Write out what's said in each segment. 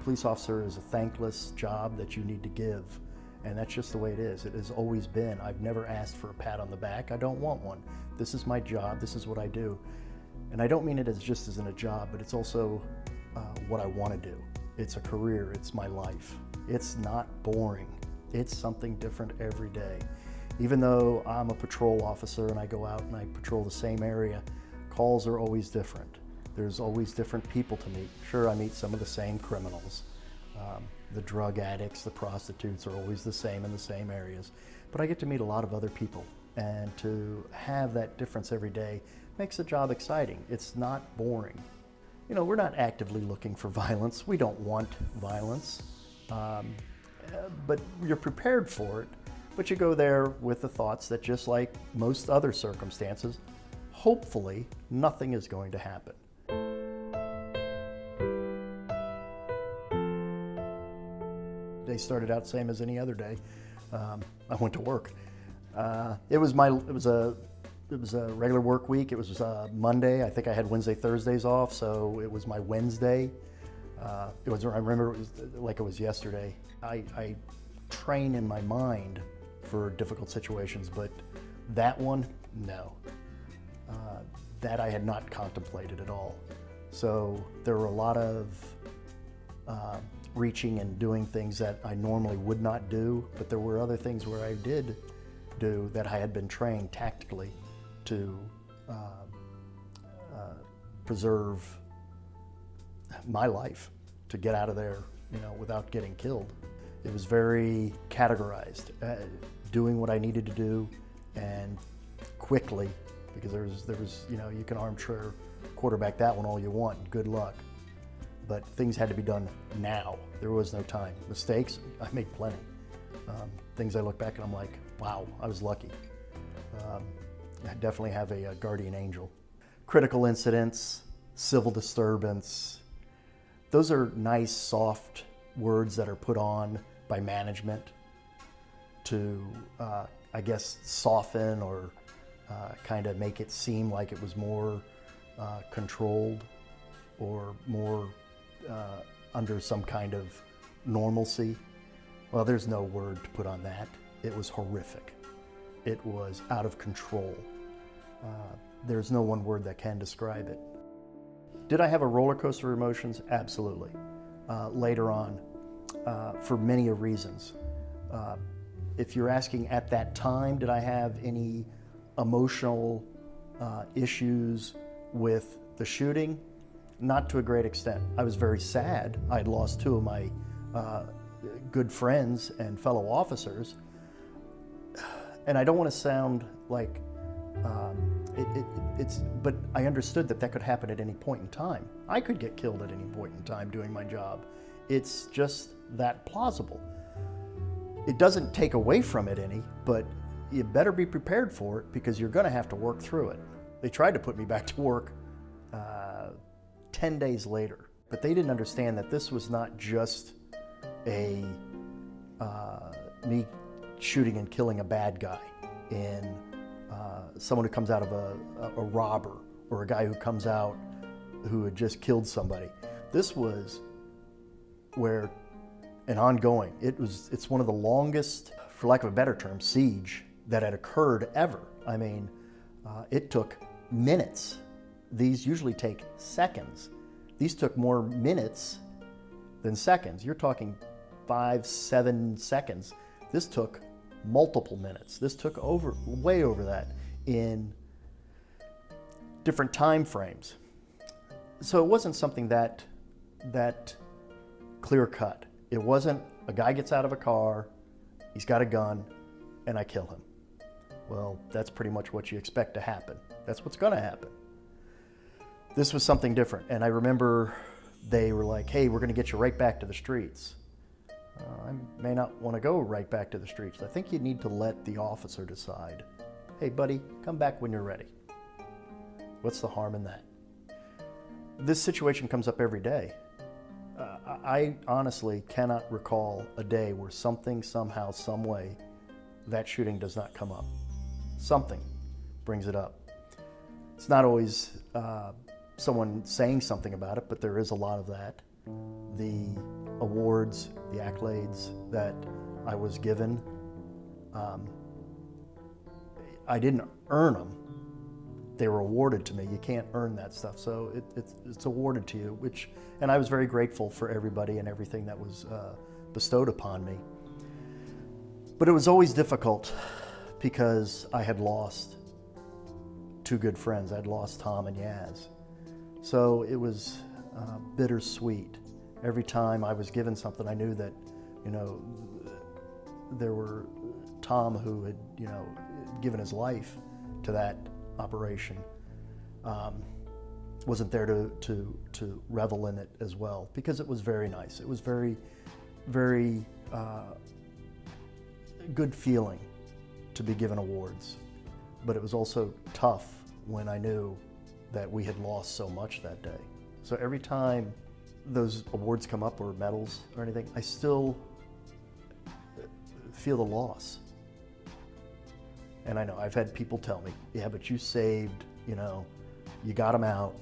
Police officer is a thankless job that you need to give, and that's just the way it is. It has always been. I've never asked for a pat on the back. I don't want one. This is my job. This is what I do. And I don't mean it as just as in a job, but it's also what I want to do. It's a career. It's my life. It's not boring. It's something different every day. Even though I'm a patrol officer and I go out and I patrol the same area, calls are always different. There's always different people to meet. Sure, I meet some of the same criminals. The drug addicts, the prostitutes are always the same in the same areas. But I get to meet a lot of other people, and to have that difference every day makes the job exciting. It's not boring. You know, we're not actively looking for violence. We don't want violence, but you're prepared for it. But you go there with the thoughts that, just like most other circumstances, hopefully nothing is going to happen. Day started out same as any other day. I went to work. It was a regular work week. It was Monday. I think I had Wednesday, Thursdays off, so it was my Wednesday. I remember it was like it was yesterday. I train in my mind for difficult situations, but that one, no. That I had not contemplated at all. So there were a lot of reaching and doing things that I normally would not do, but there were other things where I did do that I had been trained tactically to preserve my life, to get out of there, without getting killed. It was very categorized, doing what I needed to do, and quickly, because there was, you can armchair quarterback that one all you want, good luck. But things had to be done now. There was no time. Mistakes, I made plenty. Things I look back and I'm like, wow, I was lucky. I definitely have a guardian angel. Critical incidents, civil disturbance, those are nice, soft words that are put on by management to, I guess, soften or kind of make it seem like it was more controlled or more under some kind of normalcy. Well, there's no word to put on that. It was horrific. It was out of control. There's no one word that can describe it. Did I have a roller coaster of emotions? Absolutely. Later on, for many reasons. If you're asking at that time, did I have any emotional issues with the shooting? Not to a great extent. I was very sad. I'd lost two of my good friends and fellow officers. And I don't want to sound like but I understood that could happen at any point in time. I could get killed at any point in time doing my job. It's just that plausible. It doesn't take away from it any, but you better be prepared for it because you're going to have to work through it. They tried to put me back to work 10 days later, but they didn't understand that this was not just me shooting and killing a bad guy in someone who comes out of a robber or a guy who comes out who had just killed somebody. This was where an ongoing, it's one of the longest, for lack of a better term, siege that had occurred ever. I mean, it took minutes. These usually take seconds. These took more minutes than seconds. You're talking 5-7 seconds. This took multiple minutes. This took way over that in different time frames. So it wasn't something that clear cut. It wasn't a guy gets out of a car, he's got a gun, and I kill him. Well, that's pretty much what you expect to happen. That's what's going to happen. This was something different, and I remember they were like, hey, we're going to get you right back to the streets. I may not want to go right back to the streets. I think you need to let the officer decide. Hey, buddy, come back when you're ready. What's the harm in that? This situation comes up every day. I honestly cannot recall a day where something, somehow, some way, that shooting does not come up. Something brings it up. It's not always someone saying something about it, but there is a lot of that. The awards, the accolades that I was given, I didn't earn them. They were awarded to me. You can't earn that stuff, so it's awarded to you, and I was very grateful for everybody and everything that was bestowed upon me. But it was always difficult because I had lost two good friends. I'd lost Tom and Yaz. So it was bittersweet. Every time I was given something, I knew that, there were Tom who had, given his life to that operation, wasn't there to revel in it as well, because it was very nice. It was very, very good feeling to be given awards, but it was also tough when I knew that we had lost so much that day. So every time those awards come up, or medals or anything, I still feel the loss. And I know I've had people tell me, yeah, but you saved, you got him out,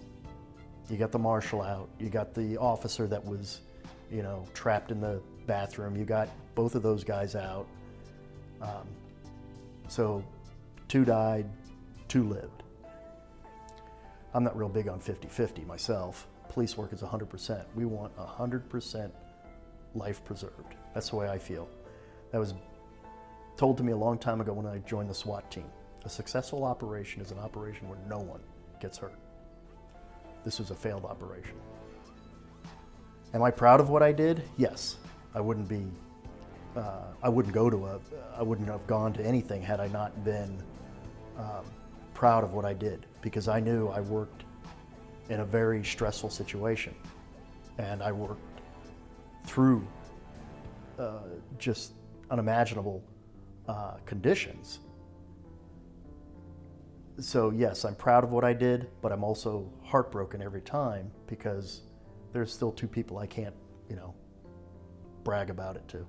you got the marshal out, you got the officer that was, trapped in the bathroom, you got both of those guys out. So 2 died, 2 lived. I'm not real big on 50-50 myself. Police work is 100%. We want 100% life preserved. That's the way I feel. That was told to me a long time ago when I joined the SWAT team. A successful operation is an operation where no one gets hurt. This was a failed operation. Am I proud of what I did? Yes. I wouldn't have gone to anything had I not been proud of what I did, because I knew I worked in a very stressful situation, and I worked through just unimaginable conditions. So yes, I'm proud of what I did, but I'm also heartbroken every time, because there's still 2 people I can't, brag about it to.